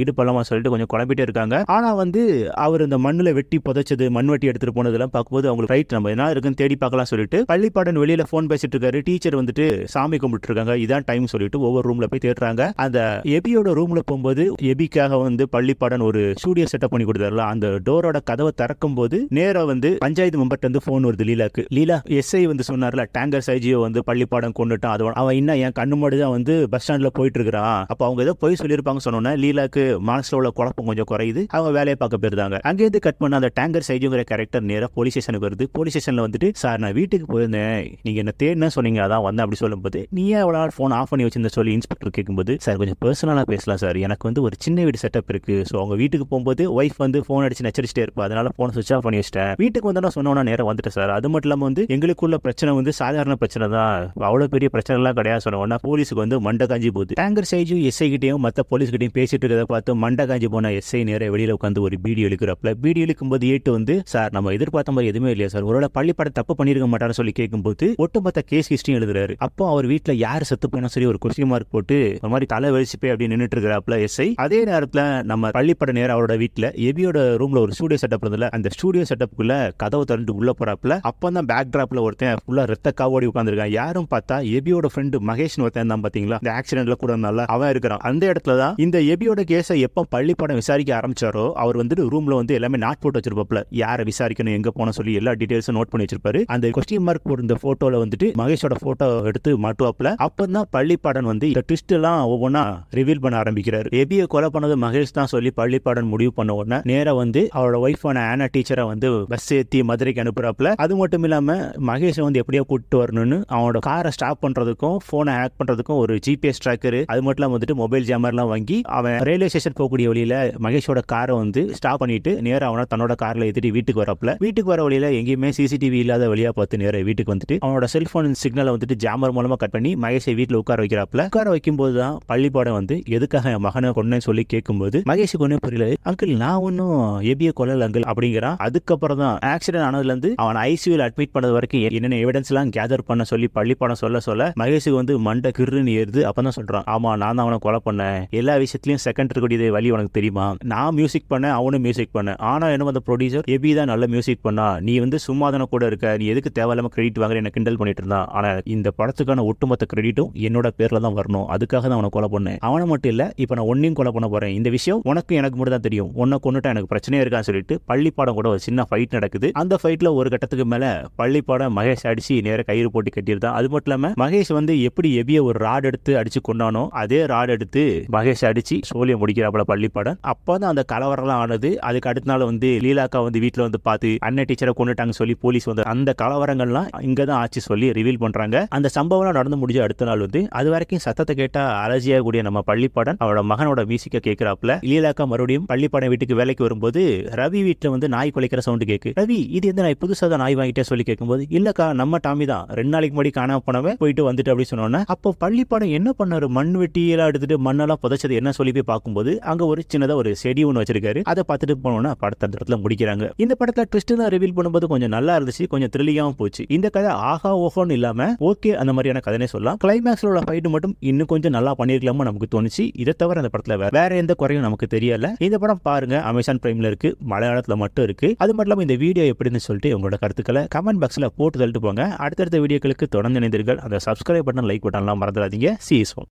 ஈடுபடலாமா சொல்லிட்டு கொஞ்சம் குழம்பிட்டே இருக்காங்க. ஆனா வந்து அவர் இந்த மண்ணுல வெட்டி புதைச்சது மண் வெட்டி எடுத்துட்டு போனதெல்லாம் பார்க்கும்போது அவங்களுக்கு ரைட் நம்ம என்ன இருக்குன்னு தேடி பார்க்கலாம் சொல்லிட்டு பள்ளிப்பாடன் வெளியில போன் பேசிட்டு இருக்காரு. டீச்சர் வந்துட்டு சாமி கும்பிட்டு இருக்காங்க, இதான் டைம் சொல்லிட்டு ஒவ்வொரு ரூம்ல போய் தேடுறாங்க. அந்த எபியோட ரூம்ல போகும்போது எபிக்காக வந்து பள்ளிப்பாடன் ஒரு ஸ்டூடியோ செட்டப் பண்ணி கொடுத்தாருல, அந்த டோரோட கதவை திறக்கும் போது நேரா வந்து பஞ்சாயத்து மெம்பர்ட்ட வந்து போன் வருது லீலாக்கு. லீலா எஸ்ஐ வந்து சொன்னார்ல டேங்கர் சைஜியோ வந்து வந்து பள்ளிப்பாடம் கொண்டுட்டான், அது அவன் இன்னும் என் கண்ணு முன்னாடி தான் வந்து பஸ் ஸ்டாண்ட்ல போயிட்டு இருக்கிறான். அப்ப அவங்க ஏதோ போய் சொல்லியிருப்பாங்க சொன்னோன்னா லீலாக்கு மனசுல உள்ள குழப்பம் கொஞ்சம் குறையுது. அவங்க வேலையை பார்க்க போயிருந்தாங்க. அங்கேருந்து கட் பண்ண அந்த டேங்கர் சைஜுங்கிற கேரக்டர் நேரா போலீஸ் ஸ்டேஷனுக்கு வருது. போலீஸ் ஸ்டேஷன்ல வந்துட்டு சார் நான் வீட்டுக்கு போயிருந்தேன், நீங்க என்ன தேடினா சொன்னீங்க, அதான் வந்தேன் அப்படி சொல்லும்போது நீ ஏன் அவ்வளோ நாள் ஃபோன் ஆஃப் பண்ணி வச்சிருந்த சொல்லி இன்ஸ்பெக்டர் கேட்கும்போது சார் கொஞ்சம் பர்சனலா பேசலாம் சார், எனக்கு வந்து ஒரு சின்ன வீடு செட்டப் இருக்கு. ஸோ அவங்க வீட்டுக்கு போகும்போது ஒய்ஃப் வந்து ஃபோன் அடிச்சு நச்சரிச்சிட்டே இருப்பா, அதனால ஃபோன் சுவிச் ஆஃப் பண்ணி வச்சிட்டேன். வீட்டுக்கு வந்தா சொன்னோன்னா நேரம் வந்துட்டேன் சார். அது மட்டும் இல்லாமல் வந்து எங்களுக்குள்ள பிரச்சனை வந்து சாதாரண பிரச்சனை தான், அவ்வளோ பெரிய பிரச்சனை எல்லாம் கிடையாது சொன்னோன்னா போலீஸுக்கு வந்து மண்டை காஞ்சி போகுது. டேங்கர் சைஜு எஸ்ஐ கிட்டையும் மற்ற போலீஸ் கிட்டையும் பேசிட்டு இருக்கிறத பார்த்து மண்டை காஞ்சி போன எஸ்ஐ நேரம் வெளியில உட்காந்து ஒரு பீடி இழுக்கிறப்பல பீடி இழுக்கும்போது ஏட்டு வந்து சார் நம்ம எதிர்பார்த்த மாதிரி எதுவுமே இல்லையா சார், ஒருவேளை பள்ளிப்பாடம் தப்பு பண்ணிருக்க மாட்டாருன்னு சொல்லி கேட்கும்போது ஒட்டுமொத்த கேஸ் ஹிஸ்டரியும் எழுதுறாரு. அப்போ அவர் வீட்டுல யார் செத்து போனா சரி ஒரு கொஸ்டின் மார்க் போட்டு ஒரு மாதிரி தலை வெளிச்சு போய் அப்படி நின்றுட்டு இருக்கிறாப்ல எஸ்ஐ. அதே நேரத்துல நம்ம பள்ளிப்பட நேரம் அவரோட வீட்டுல எபியோட ரூம்ல ஒரு ஸ்டூடியோ செட்டப் இருந்ததுல அந்த ஸ்டூடியோ செட்டப்புக்குள்ள கதவை திறந்து உள்ள போறாப்ல அப்பதான் பேக் டிராப்ல ஒருத்தன் ஃபுல்லா ரத்த காவோடி உட்காந்துருக்கான். யாரும் பார்த்தா எபியோட ஃப்ரெண்டு மகேஷ் ஒருத்தன் தான், பாத்தீங்களா இந்த ஆக்சிடென்ட்ல கூட நல்லா அவன் இருக்கிறான். அந்த இடத்துல தான் இந்த எபியோட கேஸை எப்ப பள்ளிப்படம் விசாரிக்க ஆரம்பிச்சாரோ அவர் வந்துட்டு ரூம்ல வந்து எல்லாமே நாட் போட்டு வச்சிருப்பாப்ல, யாரை விசாரிக்கணும் எங்க போன சொல்லி எல்லா டீடைல்ஸும் நோட் பண்ணி வச்சிருப்பாரு. அந்த கொஸ்டின் மார்க் போட்டு இந்த போட்டோல வந்துட்டு மகேஷோட போட்டோ எடுத்து மாட்டுவாப்ல. அப்பதான் பள்ளிப்பாடன் வந்து இந்த ட்விஸ்ட் எல்லாம் ஒவ்வொன்னா ரிவீல் பண்ண ஆரம்பிக்கிறாரு. எபியை கொலை பண்ணது மகேஷ் தான் சொல்லி பள்ளிப்பாடன் முடிவு பண்ண உடனே நேரா வந்து அவரோட ஒய்ஃபான ஆனா டீச்சரை வந்து பஸ் ஏத்தி மதுரைக்கு அனுப்புறாப்ல. அது மட்டும் இல்லாம மகேஷை வந்து எப்படியோ கூட்டு வரணும்னு அவனோட காரை ஸ்டாப் பண்றதுக்கும் போனை ஹேக் பண்றதுக்கும் ஒரு ஜிபிஎஸ் ட்ராக்கர், அது மட்டும் இல்லாம வந்துட்டு மொபைல் ஜாமர்லாம் வாங்கி அவன் ரயில்வே ஸ்டேஷன் போகக்கூடிய வழியில மகேஷோட காரை வந்து ஸ்டாப் பண்ணிட்டு நேரா அவனை தன்னோட கார்ல ஏத்திட்டு வீட்டுக்கு வரப்பல வீட்டுக்கு வர வழியில எங்கேயுமே சிசிடிவி இல்லாத வழியா பார்த்து நேர வீட்டுக்கு வந்துட்டு அவனோட செல்போன் சிக்னலை வந்துட்டு ஜாமர் மூலமா கட் பண்ணி மகேஷை வீட்டுல உட்கார வைக்கிறாப்ல. உட்கார வைக்கும் போதுதான் பள்ளிப்பாடம் வந்து எதுக்காக என் மகனை கொண்டேன்னு சொல்லி கேட்கும்போது மகேஷுக்கு ஒன்னும் புரியல. அங்கிள் நான் ஒன்னும் எபிய கொல்லல அங்கிள் அப்படிங்கிறான். அதுக்கப்புறம் தான் ஆக்சிடென்ட் ஆனதுல இருந்து அவன் ஐசியூல அட்மிட் பண்ணது வரைக்கும் என்னென்ன எவிடன்ஸ் எல்லாம் கேதர் பண்ண சொல்லி பள்ளிப்பாடம் சொல்ல மகேஷுக்கு வந்து மண்டை கிருன்னு ஏறுது. அப்பதான் சொல்றான், ஆமா நான் தான் அவனை கொலை பண்ணேன், எல்லா விஷயத்திலயும் செகண்ட் இருக்கக்கூடிய வழி உனக்கு தெரியுமா, நான் மியூசிக் பண்ண அவனும் மியூசிக் பண்ண, ஆனா என்ன அந்த ப்ரொடியூசர் எபி தான் நல்ல மியூசிக் பண்ணா, நீ வந்து சும்மாதான கூட இருக்க, நீ எதுக்கு தேவையில்லாம கிரெடிட் வாங்குற என்ன கிண்டல் பண்ணிட்டு இருந்தான், ஆனா இந்த படத்துக்கான ஒட்டுமொத்த கிரெடிட்டும் என்னோட பேர்ல தான் வரணும், அதுக்காக தான் அவனை கொலை பண்ணேன். அவனை மட்டும் இல்ல இப்ப நான் ஒன்னையும் கொலை பண்ண போறேன், இந்த விஷயம் உனக்கு எனக்கு மட்டும் தான் தெரியும், உன்னை கொண்டுட்டா எனக்கு பிரச்சனையே இருக்கான்னு சொல்லிட்டு பள்ளிப்பாடம் கூட ஒரு சின்ன ஃபைட் நடக்குது. அந்த ஃபைட்ல ஒரு கட்டத்துக்கு மேல பள்ளிப்பாடம் மகேஷ் அடிச்சு நேர கயிறு போட்டு கட்டியிருந்தான். அது மட்டும் இல்லாம மகேஷ் வந்து எப்படி எபிய ஒரு ராட் எடுத்து அடிச்சு கொண்டானோ அதே ராட் எடுத்து மகேஷ் அடிச்சு சோழியை முடிக்கிறாப்புல பள்ளிப்பாடம். அப்பதான் அந்த கலவரம் ஆனது. அதுக்கு அடுத்த நாள் வந்து லீலாக்கா வந்து வீட்டுல வந்து பார்த்து அண்ணன் டீச்சரை கொண்டுட்டாங்க சொல்லி போலீஸ் வந்து அந்த கலவரங்கள்லாம் இங்கதான் ஆச்சு சொல்லி ரிவீல் பண்றாங்க. அந்த சம்பவம் நடந்து முடிஞ்ச அடுத்த நாள் வந்து அது வரைக்கும் சத்தத்தை கேட்டா அலர்ஜியா கூடிய நம்ம பள்ளிப்பாடன் அவரோட மகனோட மியூசிக்க கேட்கிறாப்புல. லீலாக்கா மறுபடியும் பள்ளிப்பாடம் வீட்டுக்கு வேலைக்கு வரும்போது ரவி வீட்டுல வந்து நாய் குலைக்கிற சவுண்ட் கேக்கு. ரவி இது எந்த நாய், புதுசா தான் நாய் வாங்கிட்டே சொல்லி கேட்கும்போது இல்லக்கா நம்ம டாமி தான் 2 நாளைக்கு முன்னாடி காணாம போனவே போயிட்டு வந்துட்டு அப்படி சொன்னோன்னா அப்போ பள்ளிப்பாடம் என்ன பண்ணாரு, மண் வெட்டி எல்லாம் எடுத்துட்டு மண்ணெல்லாம் புதைச்சது என்ன சொல்லி போய் பார்க்கும்போது அங்க ஒரு சின்னதா ஒரு செடி ஒன்று வச்சிருக்காரு. அதை பார்த்துட்டு போனோம்னா படத்தை அந்த இடத்துல முடிக்கிறாங்க. இந்த படத்துல ட்விஸ்ட் தான் ரிவீல் பண்ணும்போது கொஞ்சம் நல்லா இருந்துச்சு, கொஞ்சம் த்ரில்லிங்காகவும் போச்சு. இந்த கதை ஆஹா ஓஹோன்னு இல்லாம ஓகே அந்த மாதிரியான கதைனே சொல்லலாம். கிளைமேக்ஸ்ல உள்ள ஃபைட் மட்டும் இன்னும் கொஞ்சம் நல்லா பண்ணிருக்கலாமோ நமக்கு தோணுச்சு. இதை தவிர அந்த படத்துல வேற எந்த குறையும் நமக்கு தெரியல. இந்த படம் பாருங்க, அமேசான் பிரைம்ல இருக்கு, மலையாளத்துல மட்டும் இருக்கு. அது மட்டும் இல்லாம இந்த வீடியோ எப்படின்னு சொல்லிட்டு உங்களோட கருத்துக்களை கமெண்ட் பாக்ஸ்ல போட்டு தள்ளிட்டு போங்க. அடுத்தடுத்த வீடியோக்களுக்கு தொடர்ந்து இணைந்தீர்கள். அந்த சப்ஸ்கிரைப் பட்டன் லைக் பட்டன்லாம் மறந்துடாதீங்க. See you soon.